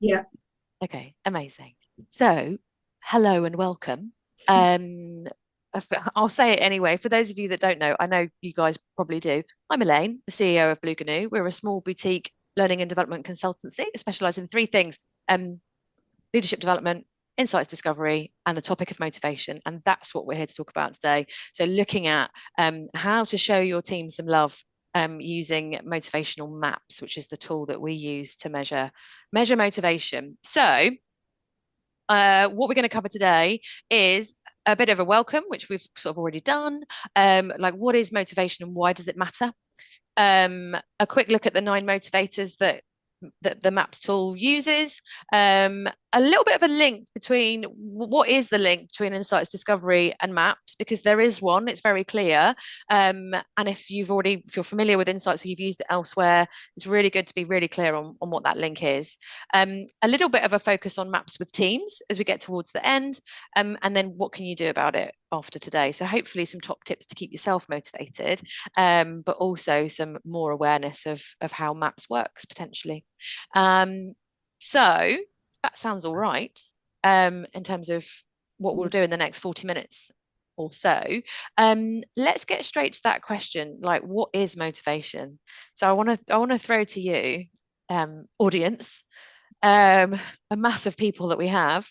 Yeah. Okay, amazing. So, hello and welcome. Um, I'll say it anyway. For those of you that don't know, I know you guys probably do. I'm Elaine, the CEO of Blue Canoe. We're a small boutique learning and development consultancy that specialises in three things: leadership development, insights discovery, and the topic of motivation. And that's what we're here to talk about today. So, looking at how to show your team some love using motivational maps, which is the tool that we use to measure motivation. So, what we're going to cover today is a bit of a welcome, which we've sort of already done. Like, what is motivation and why does it matter? A quick look at the 9 motivators that the maps tool uses. A little bit of a link between what is the link between insights discovery and maps, because there is one, it's very clear. And if you're familiar with insights or you've used it elsewhere, it's really good to be really clear on what that link is. A little bit of a focus on maps with teams as we get towards the end. And then what can you do about it after today? So hopefully some top tips to keep yourself motivated, but also some more awareness of how maps works potentially. Um, so that sounds all right in terms of what we'll do in the next 40 minutes or so. Let's get straight to that question, like what is motivation? So I want to throw to you, audience, um, a mass of people that we have.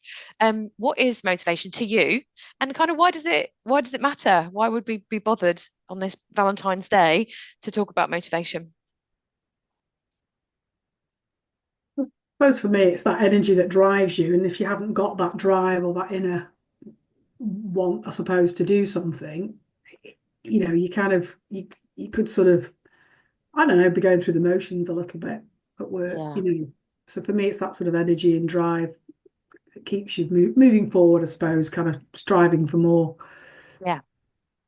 What is motivation to you, and kind of why does it matter? Why would we be bothered on this Valentine's Day to talk about motivation? I suppose for me, it's that energy that drives you. And if you haven't got that drive or that inner want, I suppose, to do something, you kind of you could sort of, I don't know, be going through the motions a little bit at work, Yeah. So for me, it's that sort of energy and drive that keeps you moving forward, I suppose, kind of striving for more. Yeah.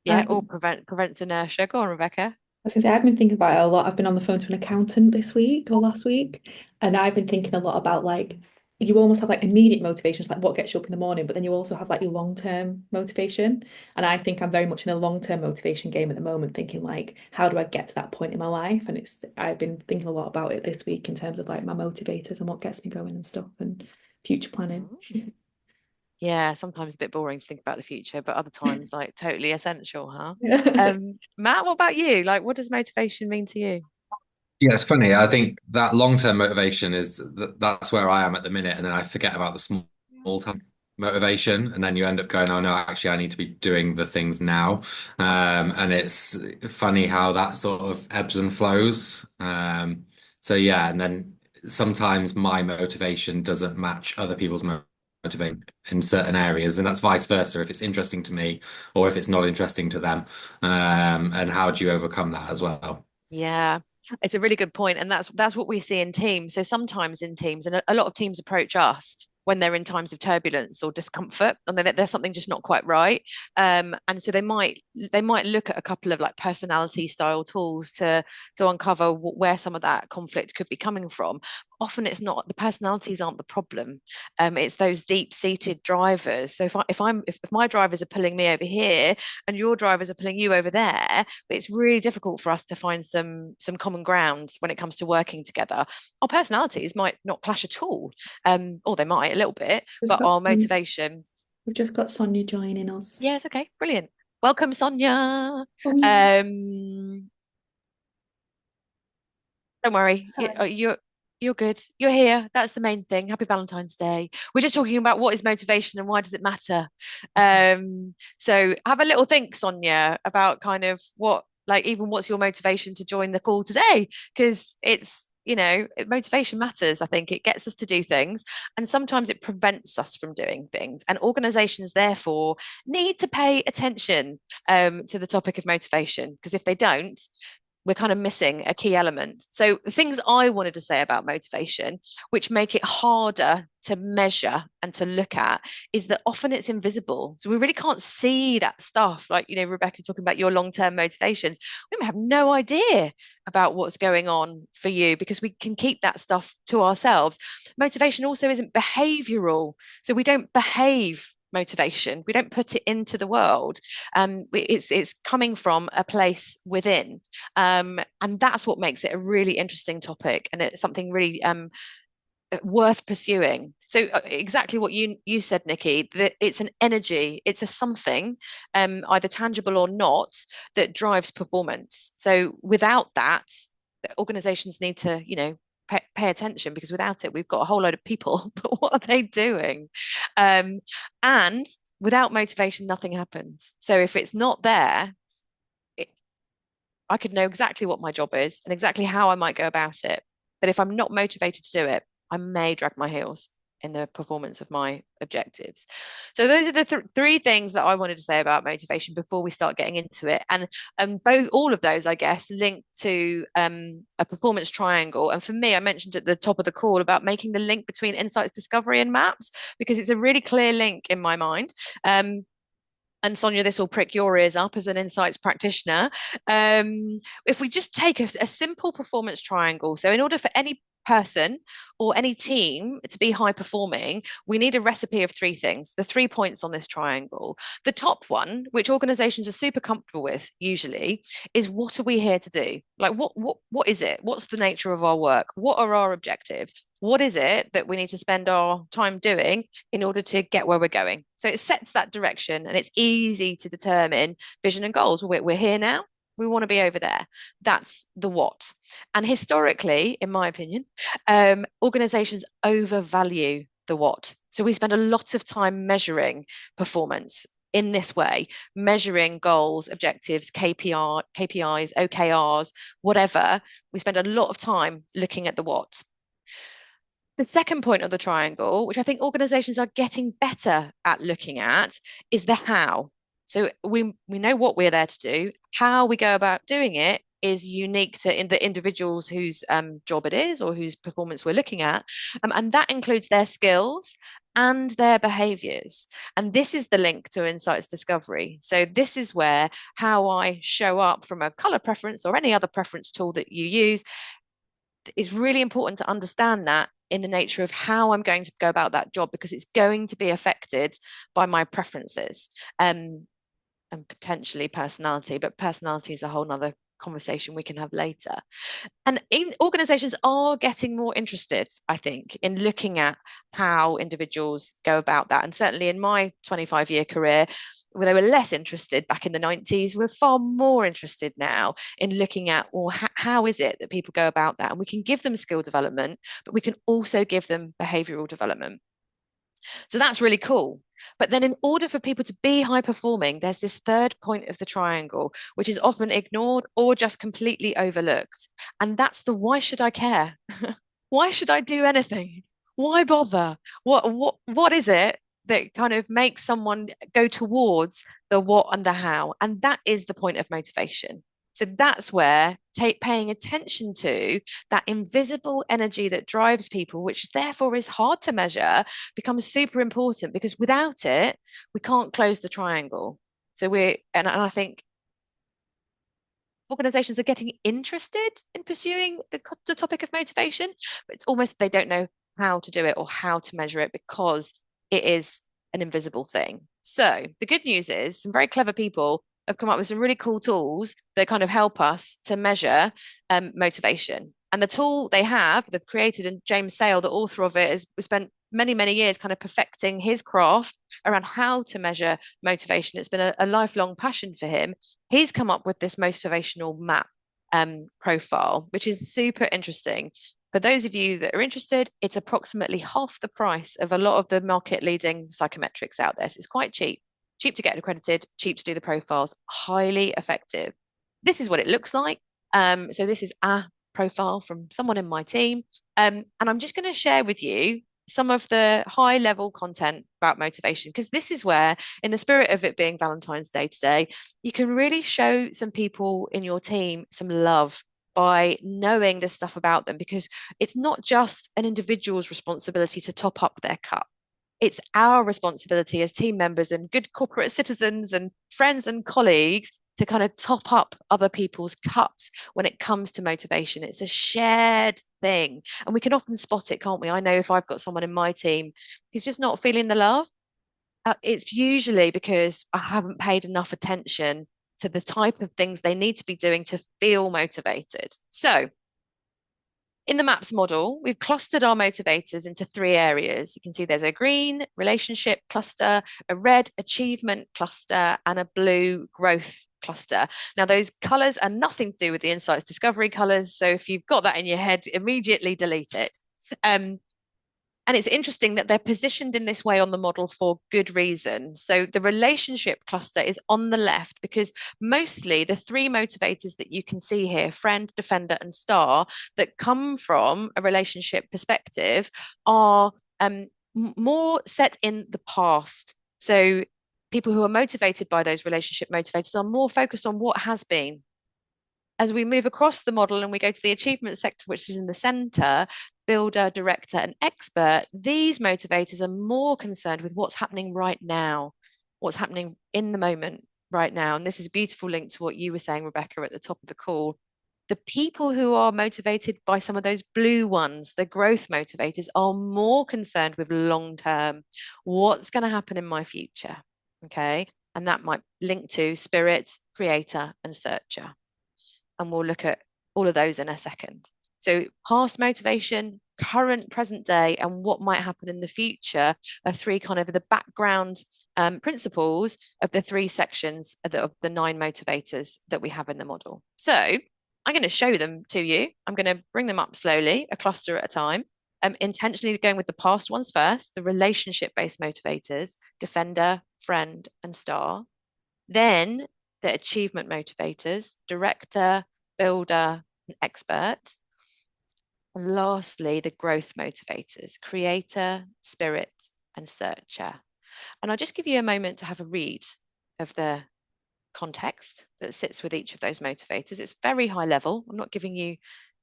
Yeah, or Um, prevents inertia. Go on, Rebecca. I was gonna say, I've been thinking about it a lot. I've been on the phone to an accountant this week or last week, and I've been thinking a lot about like you almost have like immediate motivations, like what gets you up in the morning, but then you also have like your long-term motivation. And I think I'm very much in the long-term motivation game at the moment, thinking like, how do I get to that point in my life? And I've been thinking a lot about it this week in terms of like my motivators and what gets me going and stuff and future planning. Mm. Yeah, sometimes a bit boring to think about the future, but other times like totally essential, huh? Yeah. Matt, what about you? Like, what does motivation mean to you? Yeah, it's funny. I think that long-term motivation is that's where I am at the minute, and then I forget about the small-term motivation, and then you end up going, "Oh no, actually, I need to be doing the things now." And it's funny how that sort of ebbs and flows. So yeah, and then sometimes my motivation doesn't match other people's motivation in certain areas, and that's vice versa. If it's interesting to me, or if it's not interesting to them, and how do you overcome that as well? Yeah, it's a really good point, and that's what we see in teams. So sometimes in teams, and a lot of teams approach us when they're in times of turbulence or discomfort, and there's something just not quite right. And so they might look at a couple of like personality style tools to uncover where some of that conflict could be coming from. Often it's not, the personalities aren't the problem. It's those deep-seated drivers. So if my drivers are pulling me over here and your drivers are pulling you over there, it's really difficult for us to find some common ground when it comes to working together. Our personalities might not clash at all, or they might a little bit, We've but got our motivation. we've just got Sonia joining us. Yes, okay, brilliant. Welcome, Sonia. Sonia. Um, don't worry, Sorry. you're good. You're here. That's the main thing. Happy Valentine's Day. We're just talking about what is motivation and why does it matter. So have a little think, Sonia, about kind of like even what's your motivation to join the call today? Because motivation matters. I think it gets us to do things, and sometimes it prevents us from doing things. And organizations, therefore, need to pay attention to the topic of motivation, because if they don't, we're kind of missing a key element. So the things I wanted to say about motivation, which make it harder to measure and to look at, is that often it's invisible. So we really can't see that stuff. Like, Rebecca, talking about your long-term motivations, we may have no idea about what's going on for you because we can keep that stuff to ourselves. Motivation also isn't behavioral. So we don't behave motivation. We don't put it into the world. It's coming from a place within. And that's what makes it a really interesting topic. And it's something really worth pursuing. So exactly what you said, Nikki, that it's an energy, it's a something, either tangible or not, that drives performance. So without that, organizations need to, pay attention, because without it, we've got a whole load of people, but what are they doing? And without motivation, nothing happens. So if it's not there, I could know exactly what my job is and exactly how I might go about it. But if I'm not motivated to do it, I may drag my heels in the performance of my objectives. So those are the three things that I wanted to say about motivation before we start getting into it. And all of those, I guess, link to a performance triangle. And for me, I mentioned at the top of the call about making the link between insights discovery and maps, because it's a really clear link in my mind. And Sonia, this will prick your ears up as an insights practitioner. If we just take a simple performance triangle, so in order for any person or any team to be high performing, we need a recipe of three things, the 3 points on this triangle. The top one, which organizations are super comfortable with usually, is what are we here to do? Like what is it? What's the nature of our work? What are our objectives? What is it that we need to spend our time doing in order to get where we're going? So it sets that direction, and it's easy to determine vision and goals. We're here now. We want to be over there. That's the what. And historically, in my opinion, organizations overvalue the what. So we spend a lot of time measuring performance in this way, measuring goals, objectives, KPIs, OKRs, whatever. We spend a lot of time looking at the what. The second point of the triangle, which I think organizations are getting better at looking at, is the how. So we know what we're there to do. How we go about doing it is unique to the individuals whose job it is or whose performance we're looking at. And that includes their skills and their behaviors. And this is the link to insights discovery. So this is where how I show up from a color preference or any other preference tool that you use is really important to understand that in the nature of how I'm going to go about that job, because it's going to be affected by my preferences and potentially personality, but personality is a whole nother conversation we can have later. And organizations are getting more interested, I think, in looking at how individuals go about that. And certainly in my 25-year career, where they were less interested back in the 90s, we're far more interested now in looking at, well, how is it that people go about that? And we can give them skill development, but we can also give them behavioral development. So that's really cool. But then in order for people to be high performing, there's this third point of the triangle, which is often ignored or just completely overlooked. And that's the why should I care? Why should I do anything? Why bother? What is it that kind of makes someone go towards the what and the how? And that is the point of motivation. So that's where paying attention to that invisible energy that drives people, which therefore is hard to measure, becomes super important, because without it, we can't close the triangle. So and I think organizations are getting interested in pursuing the topic of motivation, but it's almost they don't know how to do it or how to measure it because it is an invisible thing. So the good news is some very clever people have come up with some really cool tools that kind of help us to measure motivation. And the tool they've created, and James Sale, the author of it, has spent many, many years kind of perfecting his craft around how to measure motivation. It's been a lifelong passion for him. He's come up with this motivational map profile, which is super interesting. For those of you that are interested, it's approximately half the price of a lot of the market leading psychometrics out there. So it's quite cheap to get accredited, cheap to do the profiles, highly effective. This is what it looks like. So this is a profile from someone in my team. And I'm just going to share with you some of the high level content about motivation, because this is where, in the spirit of it being Valentine's Day today, you can really show some people in your team some love by knowing this stuff about them, because it's not just an individual's responsibility to top up their cup. It's our responsibility as team members and good corporate citizens and friends and colleagues to kind of top up other people's cups when it comes to motivation. It's a shared thing, and we can often spot it, can't we? I know if I've got someone in my team who's just not feeling the love, it's usually because I haven't paid enough attention to the type of things they need to be doing to feel motivated. So In the MAPS model, we've clustered our motivators into 3 areas. You can see there's a green relationship cluster, a red achievement cluster, and a blue growth cluster. Now, those colors are nothing to do with the insights discovery colors. So if you've got that in your head, immediately delete it. And it's interesting that they're positioned in this way on the model for good reason. So the relationship cluster is on the left because mostly the 3 motivators that you can see here, friend, defender, and star, that come from a relationship perspective are more set in the past. So people who are motivated by those relationship motivators are more focused on what has been. As we move across the model and we go to the achievement sector, which is in the center, builder, director, and expert, these motivators are more concerned with what's happening right now, what's happening in the moment right now. And this is a beautiful link to what you were saying, Rebecca, at the top of the call. The people who are motivated by some of those blue ones, the growth motivators, are more concerned with long term, what's going to happen in my future. Okay. And that might link to spirit, creator, and searcher. And we'll look at all of those in a second. So past motivation, current, present day, and what might happen in the future are 3 kind of the background principles of the 3 sections of the 9 motivators that we have in the model. So I'm going to show them to you. I'm going to bring them up slowly, a cluster at a time. Intentionally going with the past ones first, the relationship-based motivators, defender, friend, and star. Then the achievement motivators, director, builder, and expert. And lastly, the growth motivators, creator, spirit, and searcher. And I'll just give you a moment to have a read of the context that sits with each of those motivators. It's very high level. I'm not giving you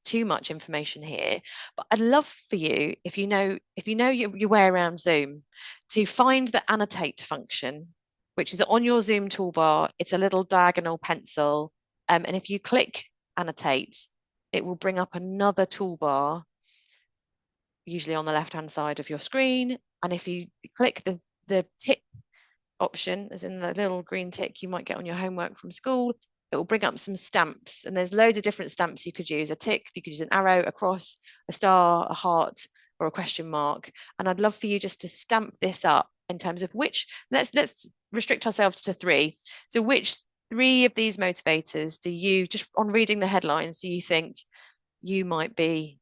too much information here, but I'd love for you, if you know your way around Zoom, to find the annotate function, which is on your Zoom toolbar. It's a little diagonal pencil. And if you click annotate, it will bring up another toolbar, usually on the left-hand side of your screen. And if you click the tick option, as in the little green tick you might get on your homework from school, it will bring up some stamps. And there's loads of different stamps you could use. A tick, you could use an arrow, a cross, a star, a heart, or a question mark. And I'd love for you just to stamp this up in terms of which, let's restrict ourselves to 3. So which 3 of these motivators do you, just on reading the headlines, do you think you might be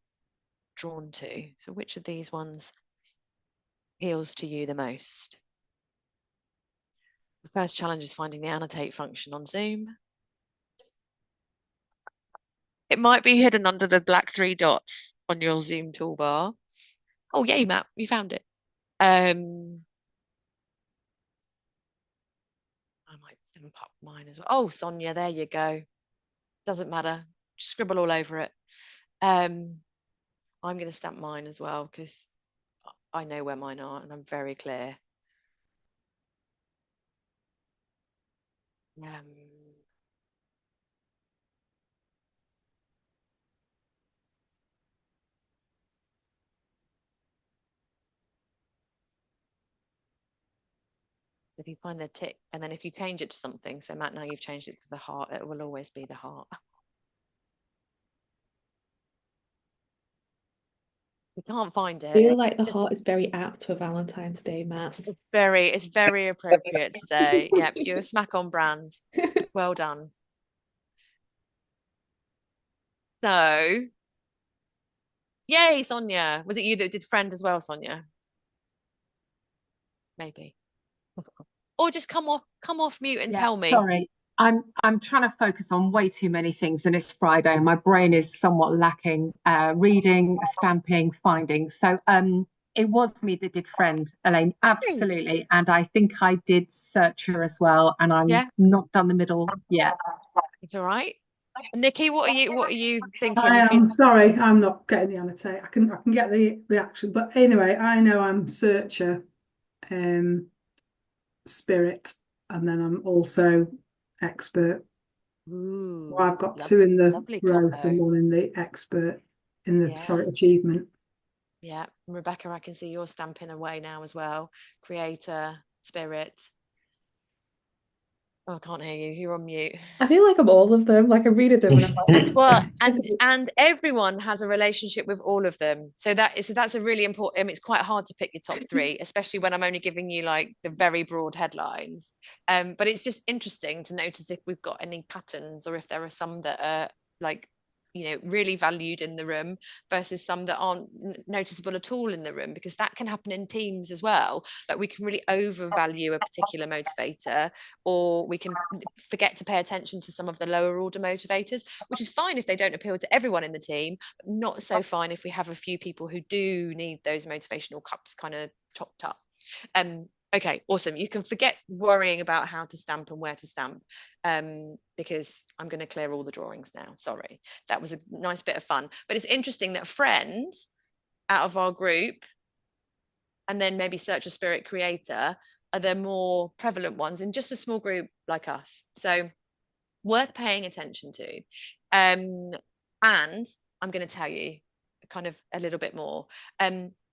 drawn to? So which of these ones appeals to you the most? The first challenge is finding the annotate function on Zoom. It might be hidden under the black 3 dots on your Zoom toolbar. Oh, yay, Matt, you found it. I might stamp up mine as well. Oh, Sonia, there you go. Doesn't matter. Just scribble all over it. I'm going to stamp mine as well because I know where mine are and I'm very clear. If you find the tick, and then if you change it to something, so Matt, now you've changed it to the heart, it will always be the heart. You can't find I it. feel like the heart is very apt for Valentine's Day, Matt. It's very appropriate today. Yeah, you're a smack on brand. Well done. So, yay, Sonia. Was it you that did friend as well, Sonia? Maybe. Or just come off mute and tell me. Sorry, I'm trying to focus on way too many things, and it's Friday, and my brain is somewhat lacking reading, stamping, finding. So it was me that did friend, Elaine, absolutely, and I think I did searcher as well, and I'm not done the middle yet. It's all right. Nikki, what are you thinking? I am sorry, I'm not getting the annotate. I can get the reaction, but anyway, I know I'm searcher, spirit, and then I'm also expert. Ooh, Well, I've got 2 in the growth combo. and 1 in the expert, in the sorry, achievement. Yeah, and Rebecca, I can see you're stamping away now as well. Creator, spirit. Oh, I can't hear you. You're on mute. I feel like I'm all of them. Like I'm reading them and I'm like, Well, and everyone has a relationship with all of them. So that's a really important. I mean, it's quite hard to pick your top three, especially when I'm only giving you like the very broad headlines. But it's just interesting to notice if we've got any patterns or if there are some that are like, really valued in the room versus some that aren't noticeable at all in the room, because that can happen in teams as well. Like we can really overvalue a particular motivator, or we can forget to pay attention to some of the lower order motivators, which is fine if they don't appeal to everyone in the team, but not so fine if we have a few people who do need those motivational cups kind of topped up. Okay, awesome. You can forget worrying about how to stamp and where to stamp, because I'm going to clear all the drawings now. Sorry, that was a nice bit of fun. But it's interesting that friend out of our group, and then maybe searcher, spirit, creator are the more prevalent ones in just a small group like us. So worth paying attention to. And I'm going to tell you kind of a little bit more.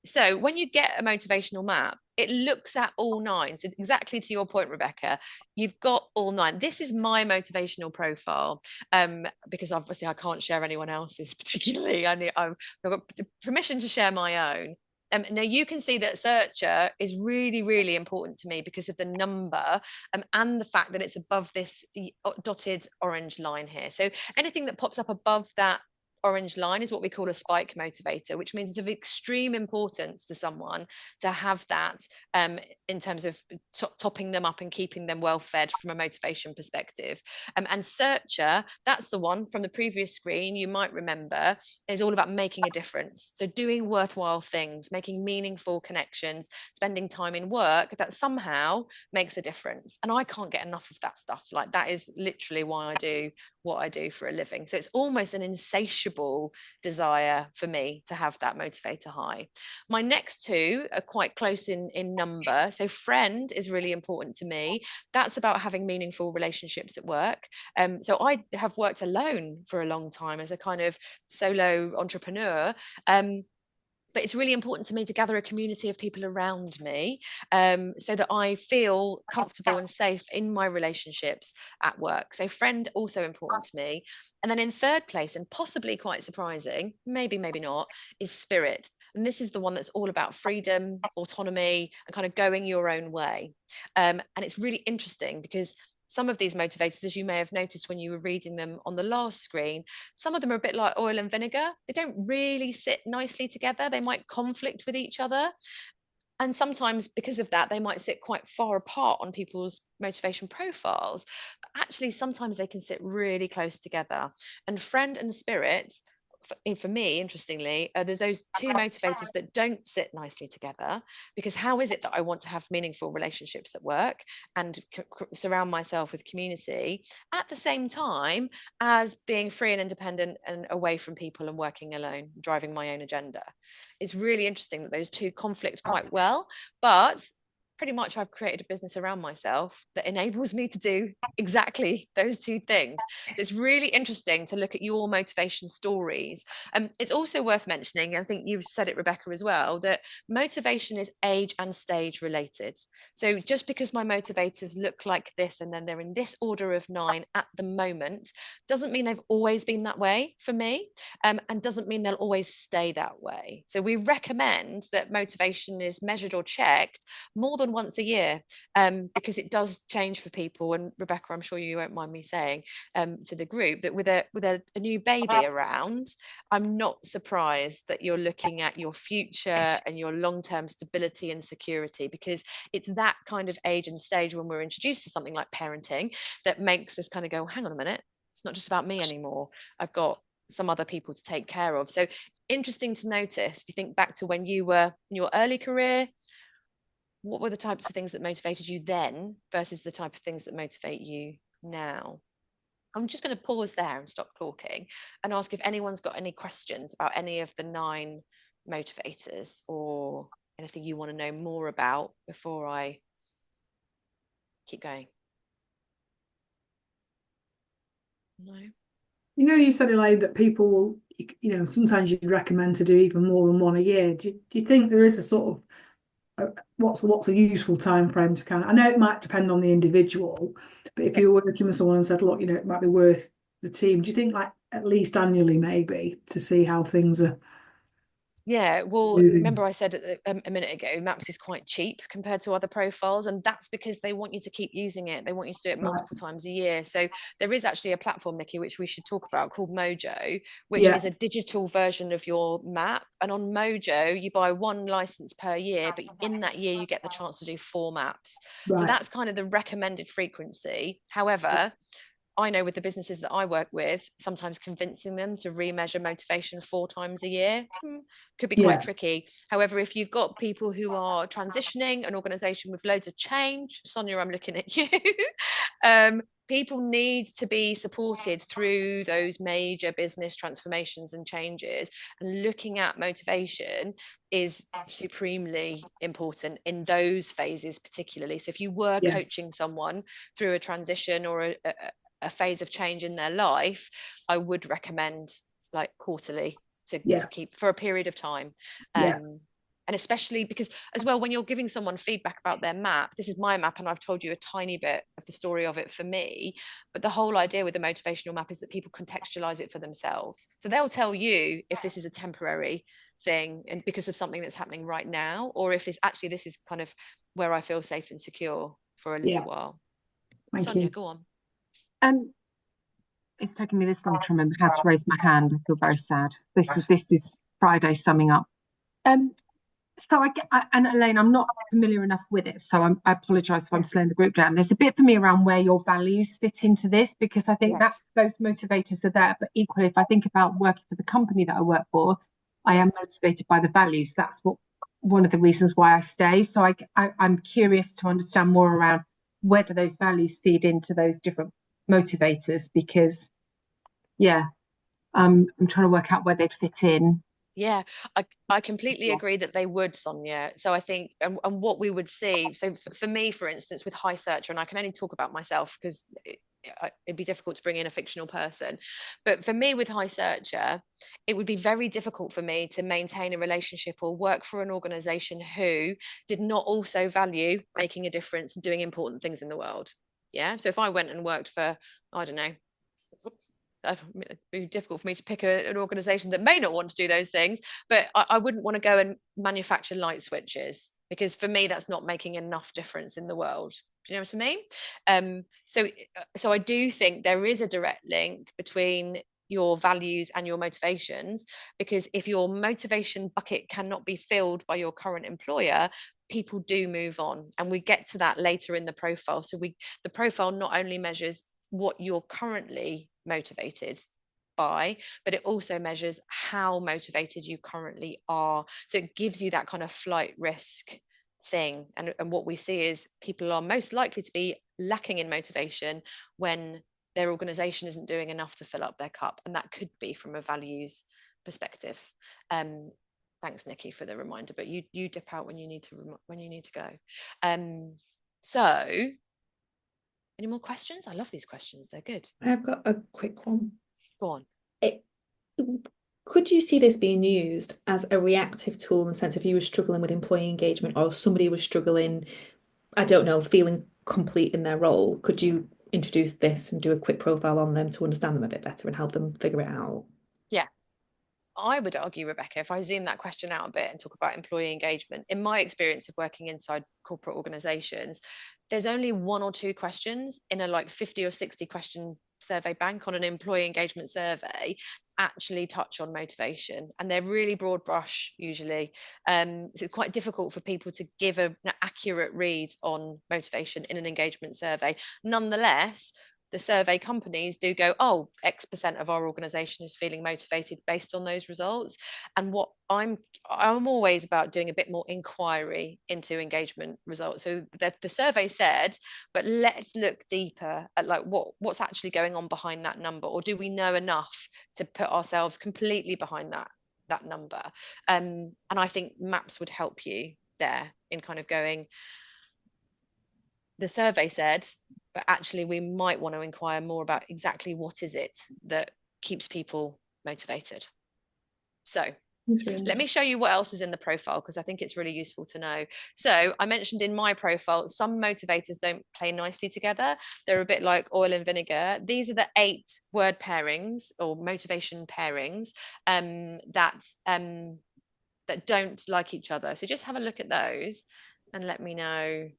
So when you get a motivational map, it looks at all 9. So exactly to your point, Rebecca, you've got all 9. This is my motivational profile, because obviously I can't share anyone else's particularly. I've got permission to share my own. Now you can see that searcher is really, really important to me because of the number, and the fact that it's above this dotted orange line here. So anything that pops up above that orange line is what we call a spike motivator, which means it's of extreme importance to someone to have that, in terms of topping them up and keeping them well fed from a motivation perspective. And searcher, that's the one from the previous screen you might remember, is all about making a difference. So doing worthwhile things, making meaningful connections, spending time in work that somehow makes a difference. And I can't get enough of that stuff. Like that is literally why I do what I do for a living. So it's almost an insatiable desire for me to have that motivator high. My next 2 are quite close in number. So friend is really important to me. That's about having meaningful relationships at work. So I have worked alone for a long time as a kind of solo entrepreneur. But it's really important to me to gather a community of people around me, so that I feel comfortable and safe in my relationships at work. So friend, also important to me. And then in third place, and possibly quite surprising, maybe not, is spirit. And this is the one that's all about freedom, autonomy, and kind of going your own way. And it's really interesting because some of these motivators, as you may have noticed when you were reading them on the last screen, some of them are a bit like oil and vinegar. They don't really sit nicely together. They might conflict with each other. And sometimes because of that, they might sit quite far apart on people's motivation profiles. But actually, sometimes they can sit really close together. And friend and spirit, for me, interestingly, there's those 2 motivators that don't sit nicely together, because how is it that I want to have meaningful relationships at work and surround myself with community at the same time as being free and independent and away from people and working alone, driving my own agenda? It's really interesting that those 2 conflict quite well, but pretty much I've created a business around myself that enables me to do exactly those 2 things. So it's really interesting to look at your motivation stories. It's also worth mentioning, I think you've said it, Rebecca, as well, that motivation is age and stage related. So just because my motivators look like this and then they're in this order of 9 at the moment, doesn't mean they've always been that way for me, and doesn't mean they'll always stay that way. So we recommend that motivation is measured or checked more than once a year, because it does change for people. And Rebecca, I'm sure you won't mind me saying, to the group, that with a new baby around, I'm not surprised that you're looking at your future and your long-term stability and security, because it's that kind of age and stage when we're introduced to something like parenting that makes us kind of go, hang on a minute, it's not just about me anymore. I've got some other people to take care of. So interesting to notice, if you think back to when you were in your early career, what were the types of things that motivated you then versus the type of things that motivate you now? I'm just going to pause there and stop talking and ask if anyone's got any questions about any of the 9 motivators or anything you want to know more about before I keep going. No? You said, Elaine, that people will, sometimes you'd recommend to do even more than one a year. Do you think there is a sort of what's a useful time frame to kind of, I know it might depend on the individual, but if you're working with someone and said, look, it might be worth the team, do you think like at least annually maybe to see how things are Yeah, well, moving? remember I said a minute ago, Maps is quite cheap compared to other profiles, and that's because they want you to keep using it. They want you to do it multiple times a year. So there is actually a platform, Nikki, which we should talk about called Mojo, which is a digital version of your map. And on Mojo, you buy one license per year, but in that year, you get the chance to do 4 maps. So that's kind of the recommended frequency. However, I know with the businesses that I work with, sometimes convincing them to remeasure motivation 4 times a year could be quite tricky. However, if you've got people who are transitioning an organization with loads of change, Sonia, I'm looking at you. People need to be supported through those major business transformations and changes. And looking at motivation is supremely important in those phases, particularly. So if you were coaching someone through a transition or a phase of change in their life, I would recommend like quarterly to keep for a period of time. And especially because as well, when you're giving someone feedback about their map, this is my map and I've told you a tiny bit of the story of it for me, but the whole idea with the motivational map is that people contextualize it for themselves. So they'll tell you if this is a temporary thing and because of something that's happening right now, or if it's actually this is kind of where I feel safe and secure for a little while. Sonia, go on. It's taken me this long to remember how to raise my hand. I feel very sad. This is Friday summing up. So and Elaine, I'm not familiar enough with it, so I apologise if I'm slowing the group down. There's a bit for me around where your values fit into this, because I think that those motivators are there. But equally, if I think about working for the company that I work for, I am motivated by the values. That's one of the reasons why I stay. So I'm curious to understand more around where do those values feed into those different motivators, because I'm trying to work out where they'd fit in. Yeah, I completely agree that they would, Sonia. So I think, and what we would see, so for me, for instance, with High Searcher, and I can only talk about myself because it'd be difficult to bring in a fictional person. But for me, with High Searcher, it would be very difficult for me to maintain a relationship or work for an organization who did not also value making a difference and doing important things in the world. Yeah. So if I went and worked for, I don't know, it'd be difficult for me to pick an organization that may not want to do those things, but I wouldn't want to go and manufacture light switches, because for me that's not making enough difference in the world. Do you know what I mean? So I do think there is a direct link between your values and your motivations, because if your motivation bucket cannot be filled by your current employer, people do move on, and we get to that later in the profile. So the profile not only measures what you're currently motivated by, but it also measures how motivated you currently are. So it gives you that kind of flight risk thing. And what we see is people are most likely to be lacking in motivation when their organization isn't doing enough to fill up their cup. And that could be from a values perspective. Thanks, Nikki, for the reminder, but you dip out when you need to go. So any more questions? I love these questions. They're good. I've got a quick one. Go on. Could you see this being used as a reactive tool in the sense if you were struggling with employee engagement or somebody was struggling, I don't know, feeling complete in their role? Could you introduce this and do a quick profile on them to understand them a bit better and help them figure it out? Yeah. I would argue, Rebecca, if I zoom that question out a bit and talk about employee engagement, in my experience of working inside corporate organizations, there's only 1 or 2 questions in a like 50 or 60 question survey bank on an employee engagement survey actually touch on motivation, and they're really broad brush usually. So it's quite difficult for people to give an accurate read on motivation in an engagement survey. Nonetheless, the survey companies do go, oh, X% of our organization is feeling motivated based on those results. And what I'm always about doing a bit more inquiry into engagement results. So the survey said, but let's look deeper at like what's actually going on behind that number, or do we know enough to put ourselves completely behind that number? And I think maps would help you there in kind of going, the survey said, but actually we might want to inquire more about exactly what is it that keeps people motivated. So Let me show you what else is in the profile, because I think it's really useful to know. So I mentioned in my profile, some motivators don't play nicely together. They're a bit like oil and vinegar. These are the 8 word pairings or motivation pairings that don't like each other. So just have a look at those and let me know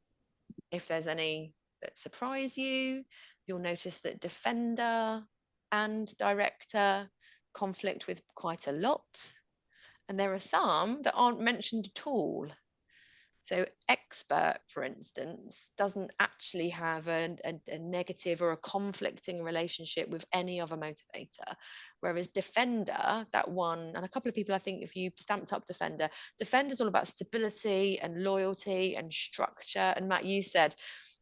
if there's any that surprise you. You'll notice that defender and director conflict with quite a lot. And there are some that aren't mentioned at all. So expert, for instance, doesn't actually have a negative or a conflicting relationship with any other motivator. Whereas defender, that one, and a couple of people, I think if you stamped up defender's all about stability and loyalty and structure. And Matt, you said,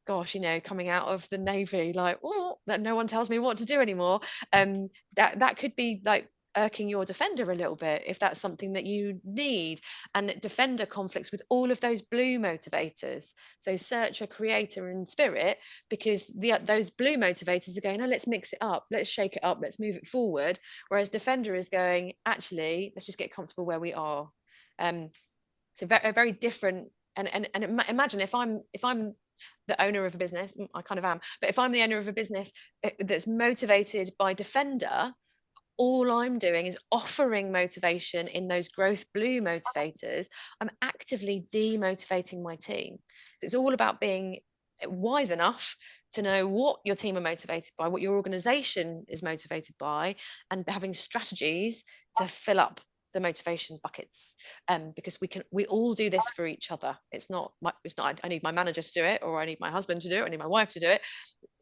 gosh, coming out of the Navy, like, oh, that no one tells me what to do anymore. That could be like irking your defender a little bit if that's something that you need. And defender conflicts with all of those blue motivators, so searcher, creator, and spirit, because those blue motivators are going, oh, let's mix it up, let's shake it up, let's move it forward. Whereas defender is going, actually, let's just get comfortable where we are. So very, very different. And imagine if I'm the owner of a business, I kind of am, but if I'm the owner of a business that's motivated by defender, all I'm doing is offering motivation in those growth blue motivators. I'm actively demotivating my team. It's all about being wise enough to know what your team are motivated by, what your organization is motivated by, and having strategies to fill up the motivation buckets, because we all do this for each other. It's not I need my manager to do it, or I need my husband to do it, or I need my wife to do it.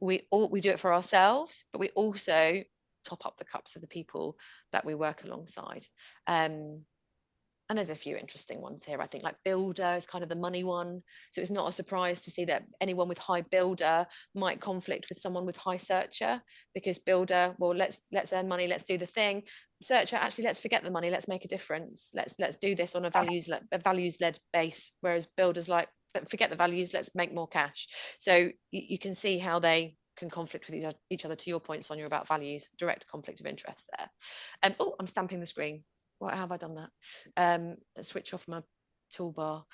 We do it for ourselves, but we also top up the cups of the people that we work alongside. And there's a few interesting ones here. I think like builder is kind of the money one. So it's not a surprise to see that anyone with high builder might conflict with someone with high searcher, because builder, well, let's earn money, let's do the thing. Searcher, actually, let's forget the money, let's make a difference. Let's do this on a values-led base. Whereas builders like, forget the values, let's make more cash. So you can see how they can conflict with each other. To your point, Sonia, about values, direct conflict of interest there. Oh, I'm stamping the screen. Why have I done that? Let's switch off my toolbar.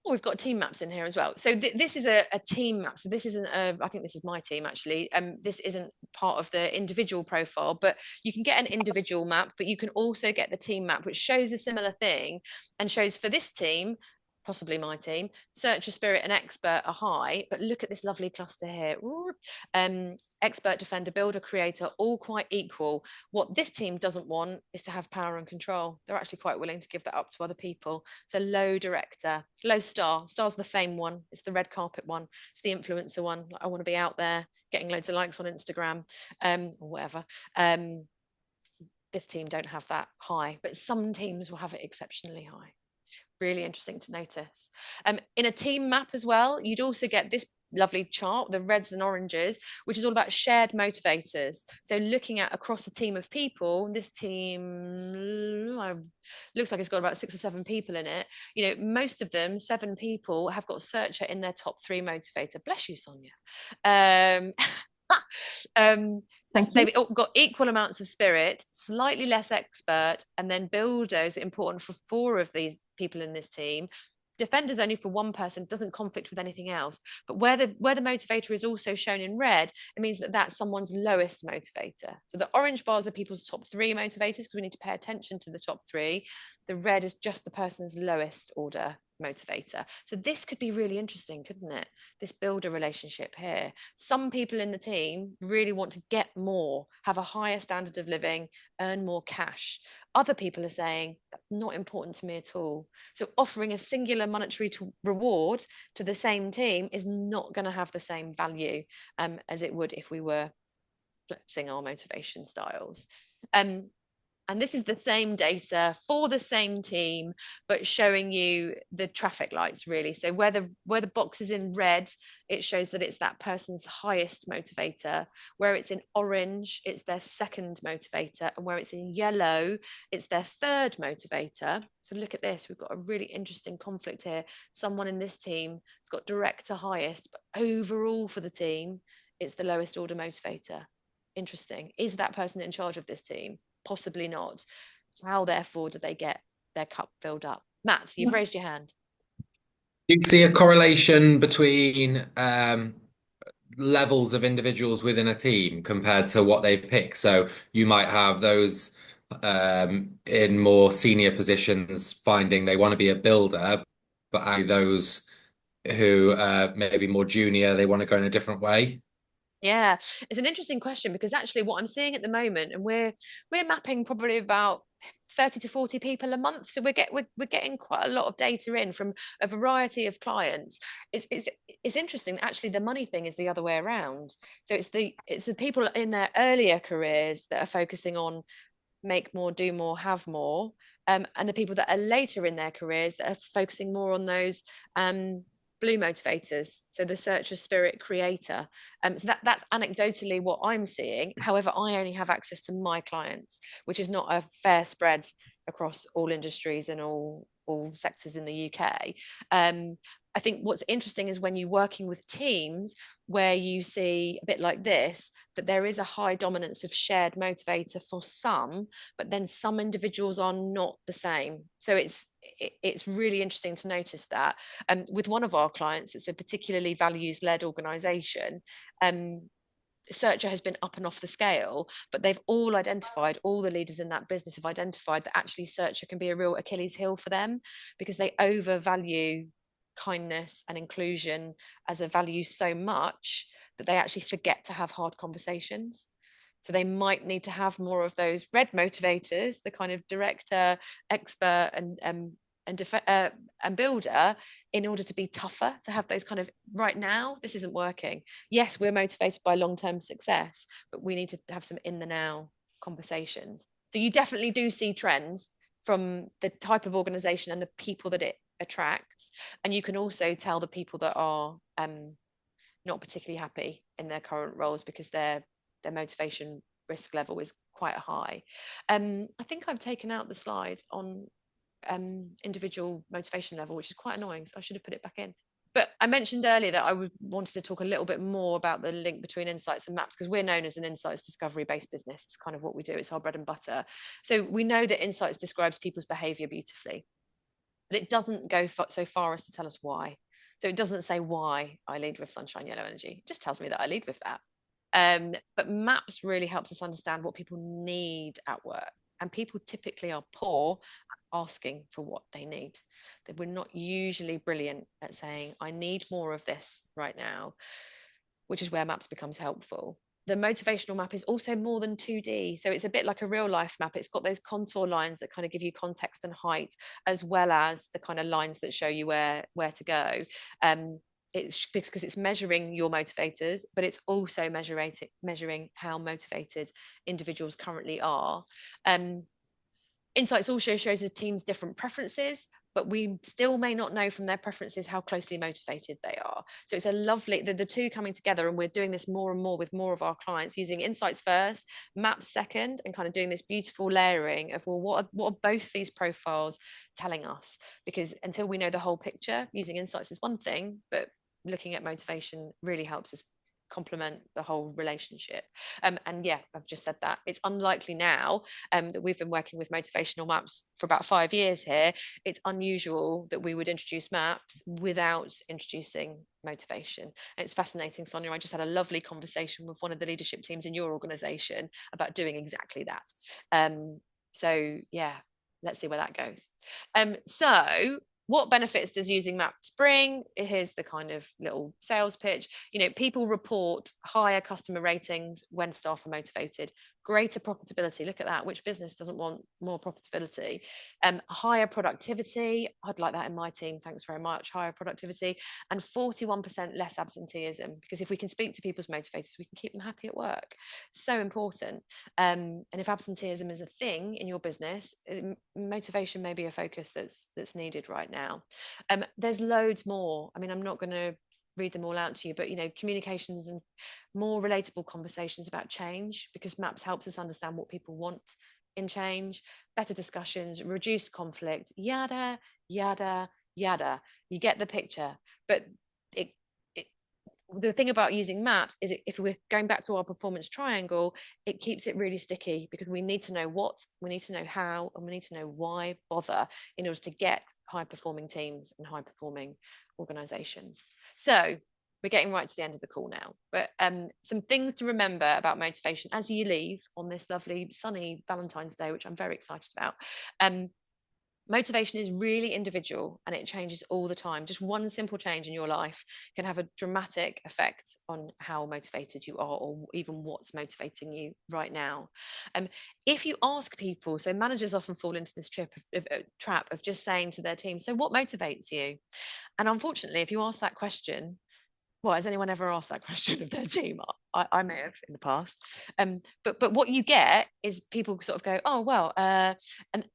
We've got team maps in here as well. So this is a team map. So this isn't I think this is my team actually. This isn't part of the individual profile, but you can get an individual map, but you can also get the team map, which shows a similar thing and shows for this team, possibly my team, searcher, spirit, and expert are high. But look at this lovely cluster here. Expert, defender, builder, creator, all quite equal. What this team doesn't want is to have power and control. They're actually quite willing to give that up to other people. So low director, low star. Star's the fame one. It's the red carpet one. It's the influencer one. I want to be out there getting loads of likes on Instagram, or whatever. This team don't have that high, but some teams will have it exceptionally high. Really interesting to notice. In a team map as well, you'd also get this lovely chart, the reds and oranges, which is all about shared motivators. So looking at across a team of people, this team looks like it's got about 6 or 7 people in it. Most of them, 7 people, have got searcher in their top 3 motivator. Bless you, Sonia. They've got equal amounts of spirit, slightly less expert, and then builders important for 4 of these people in this team. Defenders only for 1 person, doesn't conflict with anything else. But where the motivator is also shown in red, it means that that's someone's lowest motivator. So the orange bars are people's top 3 motivators, because we need to pay attention to the top 3. The red is just the person's lowest order motivator. So this could be really interesting, couldn't it? This builder relationship here. Some people in the team really want to get more, have a higher standard of living, earn more cash. Other people are saying, that's not important to me at all. So offering a singular monetary reward to the same team is not going to have the same value as it would if we were flexing our motivation styles. And this is the same data for the same team, but showing you the traffic lights really. So where the box is in red, it shows that it's that person's highest motivator. Where it's in orange, it's their second motivator. And where it's in yellow, it's their third motivator. So look at this, we've got a really interesting conflict here. Someone in this team has got director highest, but overall for the team, it's the lowest order motivator. interesting. Is that person in charge of this team? Possibly not. How therefore do they get their cup filled up? Matt, you've raised your hand. Do you see a correlation between levels of individuals within a team compared to what they've picked? So you might have those in more senior positions finding they want to be a builder, but actually those who maybe more junior, they want to go in a different way. Yeah, it's an interesting question, because actually what I'm seeing at the moment, and we're mapping probably about 30 to 40 people a month, so we're getting quite a lot of data in from a variety of clients. It's interesting. Actually, the money thing is the other way around. So it's the people in their earlier careers that are focusing on make more, do more, have more, and the people that are later in their careers that are focusing more on those blue motivators, so the searcher, spirit, creator. So that's anecdotally what I'm seeing. However, I only have access to my clients, which is not a fair spread across all industries and all sectors in the UK. I think what's interesting is when you're working with teams where you see a bit like this, that there is a high dominance of shared motivator for some, but then some individuals are not the same. So it's really interesting to notice that. With one of our clients, it's a particularly values-led organization. Searcher has been up and off the scale, but they've all identified, all the leaders in that business have identified that actually Searcher can be a real Achilles heel for them, because they overvalue kindness and inclusion as a value so much that they actually forget to have hard conversations. So they might need to have more of those red motivators, the kind of director, expert, and builder, in order to be tougher, to have those kind of, right now this isn't working. Yes, we're motivated by long-term success, but we need to have some in the now conversations. So you definitely do see trends from the type of organization and the people that it attracts, and you can also tell the people that are not particularly happy in their current roles because their motivation risk level is quite high. I think I've taken out the slide on individual motivation level, which is quite annoying, so I should have put it back in. But I mentioned earlier that I wanted to talk a little bit more about the link between insights and maps, because we're known as an insights discovery based business. It's kind of what we do. It's our bread and butter. So we know that insights describes people's behavior beautifully, but it doesn't go so far as to tell us why. So it doesn't say why I lead with sunshine yellow energy. It just tells me that I lead with that. But maps really helps us understand what people need at work. And people typically are poor at asking for what they need. That we're not usually brilliant at saying, I need more of this right now, which is where maps becomes helpful. The motivational map is also more than 2D. So it's a bit like a real life map. It's got those contour lines that kind of give you context and height, as well as the kind of lines that show you where to go. It's because it's measuring your motivators, but it's also measuring how motivated individuals currently are. Insights also shows the team's different preferences, but we still may not know from their preferences how closely motivated they are. So it's a lovely, the two coming together, and we're doing this more and more with more of our clients, using insights first, maps second, and kind of doing this beautiful layering of, well, what are both these profiles telling us? Because until we know the whole picture, using insights is one thing, but looking at motivation really helps us complement the whole relationship. And yeah, I've just said that. It's unlikely now that we've been working with motivational maps for about 5 years here. It's unusual that we would introduce maps without introducing motivation. And it's fascinating, Sonia. I just had a lovely conversation with one of the leadership teams in your organization about doing exactly that. So yeah, let's see where that goes. So what benefits does using maps bring? Here's the kind of little sales pitch. People report higher customer ratings when staff are motivated, greater profitability. Look at that. Which business doesn't want more profitability? Higher productivity. I'd like that in my team. Thanks very much. Higher productivity and 41% less absenteeism. Because if we can speak to people's motivators, we can keep them happy at work. So important. And if absenteeism is a thing in your business, motivation may be a focus that's needed right now. There's loads more. I mean, I'm not going to read them all out to you, but communications and more relatable conversations about change, because maps helps us understand what people want in change, better discussions, reduced conflict, yada yada yada. You get the picture. But the thing about using maps is if we're going back to our performance triangle, it keeps it really sticky, because we need to know what, we need to know how, and we need to know why bother in order to get high performing teams and high performing organizations. So we're getting right to the end of the call now, but some things to remember about motivation as you leave on this lovely sunny Valentine's Day, which I'm very excited about. Motivation is really individual and it changes all the time. Just one simple change in your life can have a dramatic effect on how motivated you are, or even what's motivating you right now. If you ask people, so managers often fall into this trap of just saying to their team, so what motivates you? And unfortunately, if you ask that question, well, has anyone ever asked that question of their team? I may have in the past. But what you get is people sort of go, oh, well, and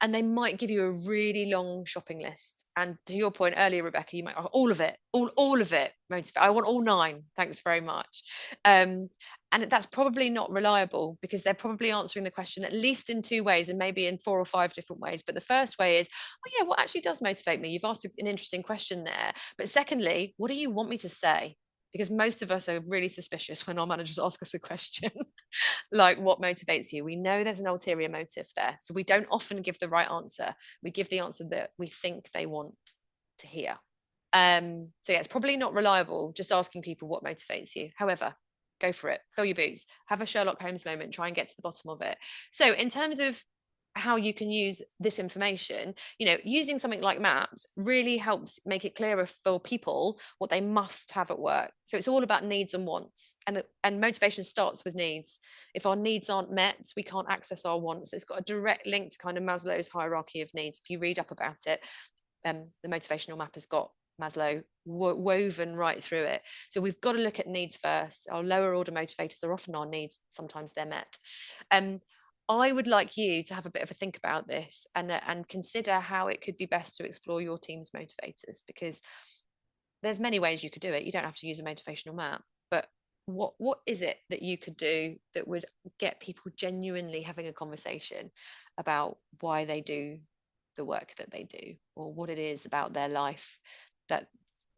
they might give you a really long shopping list. And to your point earlier, Rebecca, you might, oh, all of it, all of it, motivate. I want all 9. Thanks very much. And that's probably not reliable, because they're probably answering the question at least in 2 ways, and maybe in 4 or 5 different ways. But the first way is, oh yeah, what actually does motivate me? You've asked an interesting question there. But secondly, what do you want me to say? Because most of us are really suspicious when our managers ask us a question like, what motivates you? We know there's an ulterior motive there. So we don't often give the right answer. We give the answer that we think they want to hear. So yeah, it's probably not reliable just asking people what motivates you. However, go for it, fill your boots, have a Sherlock Holmes moment, try and get to the bottom of it. So in terms of how you can use this information, using something like maps really helps make it clearer for people what they must have at work. So it's all about needs and wants, and motivation starts with needs. If our needs aren't met, we can't access our wants. It's got a direct link to kind of Maslow's hierarchy of needs. If you read up about it, the motivational map has got Maslow woven right through it. So we've got to look at needs first. Our lower order motivators are often our needs. Sometimes they're met. I would like you to have a bit of a think about this and consider how it could be best to explore your team's motivators, because there's many ways you could do it. You don't have to use a motivational map, but what is it that you could do that would get people genuinely having a conversation about why they do the work that they do, or what it is about their life that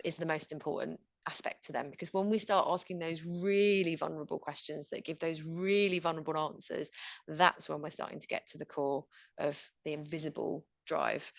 is the most important aspect to them? Because when we start asking those really vulnerable questions that give those really vulnerable answers, that's when we're starting to get to the core of the invisible drive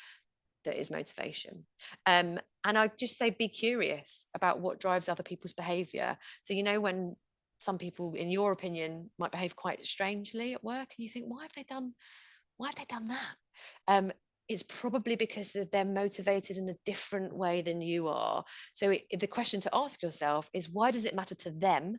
that is motivation. And I'd just say, be curious about what drives other people's behavior. So when some people, in your opinion, might behave quite strangely at work, and you think, why have they done that? It's probably because they're motivated in a different way than you are. So the question to ask yourself is, why does it matter to them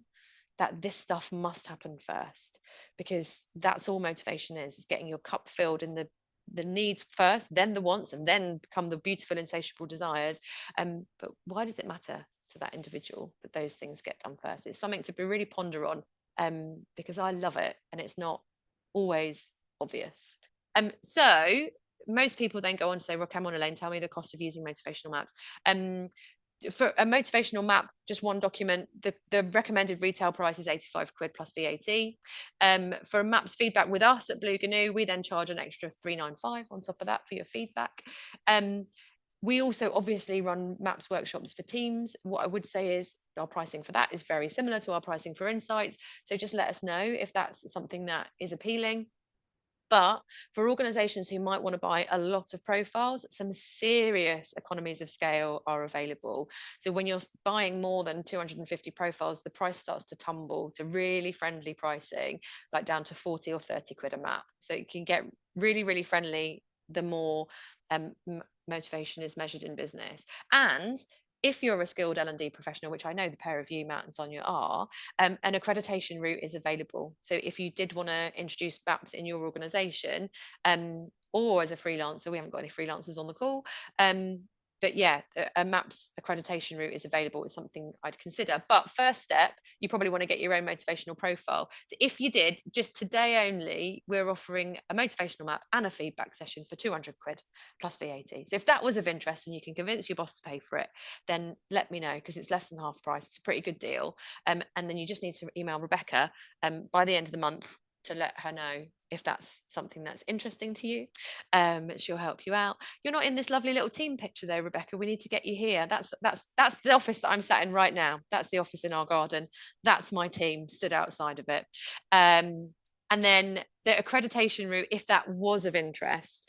that this stuff must happen first? Because that's all motivation is getting your cup filled in the needs first, then the wants, and then become the beautiful, insatiable desires. But why does it matter to that individual that those things get done first? It's something to be really ponder on, because I love it, and it's not always obvious. So most people then go on to say, well, come on, Elaine, tell me the cost of using motivational maps. For a motivational map, just one document, the recommended retail price is 85 quid plus VAT. For maps feedback with us at Blue Canoe, we then charge an extra 395 on top of that for your feedback. We also obviously run maps workshops for teams. What I would say is our pricing for that is very similar to our pricing for insights. So just let us know if that's something that is appealing. But for organizations who might want to buy a lot of profiles, some serious economies of scale are available. So when you're buying more than 250 profiles, the price starts to tumble to really friendly pricing, like down to 40 or 30 quid a map. So you can get really, really friendly the more motivation is measured in business. And if you're a skilled L&D professional, which I know the pair of you, Matt and Sonia, are, an accreditation route is available. So if you did want to introduce maps in your organization, or as a freelancer, we haven't got any freelancers on the call, but yeah, a MAPS accreditation route is available. It's something I'd consider. But first step, you probably want to get your own motivational profile. So if you did, just today only, we're offering a motivational map and a feedback session for 200 quid plus VAT. So if that was of interest and you can convince your boss to pay for it, then let me know, because it's less than half price. It's a pretty good deal. And then you just need to email Rebecca by the end of the month. to let her know if that's something that's interesting to you. She'll help you out. You're not in this lovely little team picture though, Rebecca. We need to get you here. That's the office that I'm sat in right now. That's the office in our garden. That's my team stood outside of it. And then the accreditation route, if that was of interest,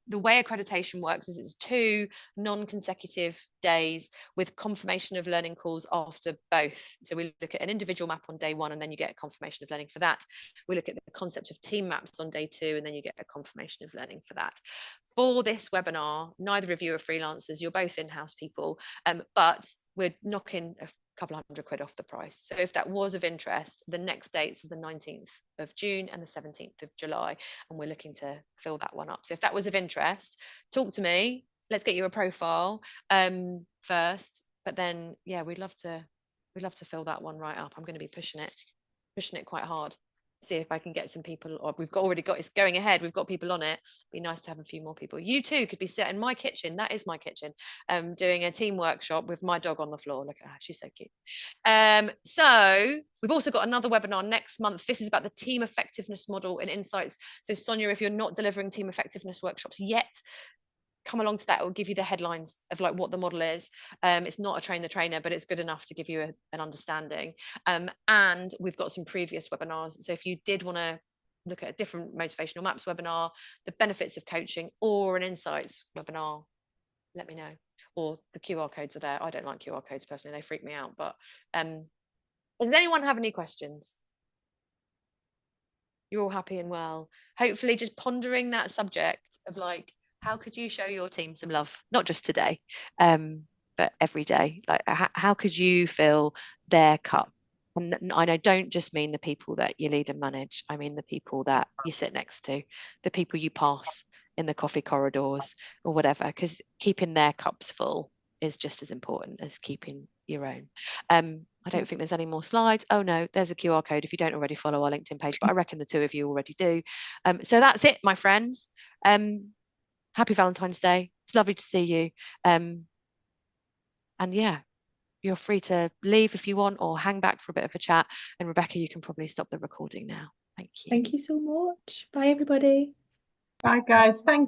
the way accreditation works is it's 2 non-consecutive days with confirmation of learning calls after both. So we look at an individual map on day 1, and then you get a confirmation of learning for that. We look at the concept of team maps on day 2, and then you get a confirmation of learning for that. For this webinar, neither of you are freelancers, you're both in-house people, but we're knocking a couple £100 off the price. So if that was of interest, the next dates are the 19th of June and the 17th of July, and we're looking to fill that one up. So if that was of interest, talk to me. Let's get you a profile first, but then yeah, we'd love to fill that one right up. I'm going to be pushing it quite hard. See if I can get some people, or already got it's going ahead. We've got people on it. Be nice to have a few more people. You too could be sitting in my kitchen. That is my kitchen. Doing a team workshop with my dog on the floor. Look at her, she's so cute. So we've also got another webinar next month. This is about the team effectiveness model and insights. So Sonia, if you're not delivering team effectiveness workshops yet, come along to that. It will give you the headlines of like what the model is. It's not a train the trainer, but it's good enough to give you an understanding. And we've got some previous webinars. So if you did want to look at a different motivational maps webinar, the benefits of coaching, or an insights webinar, let me know. Or the QR codes are there. I don't like QR codes personally, they freak me out. But does anyone have any questions? You're all happy and well. Hopefully just pondering that subject of like, how could you show your team some love? Not just today, but every day. Like, how could you fill their cup? And I don't just mean the people that you lead and manage. I mean the people that you sit next to, the people you pass in the coffee corridors or whatever, because keeping their cups full is just as important as keeping your own. I don't think there's any more slides. Oh no, there's a QR code if you don't already follow our LinkedIn page, but I reckon the 2 of you already do. So that's it, my friends. Happy Valentine's Day. It's lovely to see you. And yeah, you're free to leave if you want or hang back for a bit of a chat. And Rebecca, you can probably stop the recording now. Thank you. Thank you so much. Bye, everybody. Bye, guys. Thank you.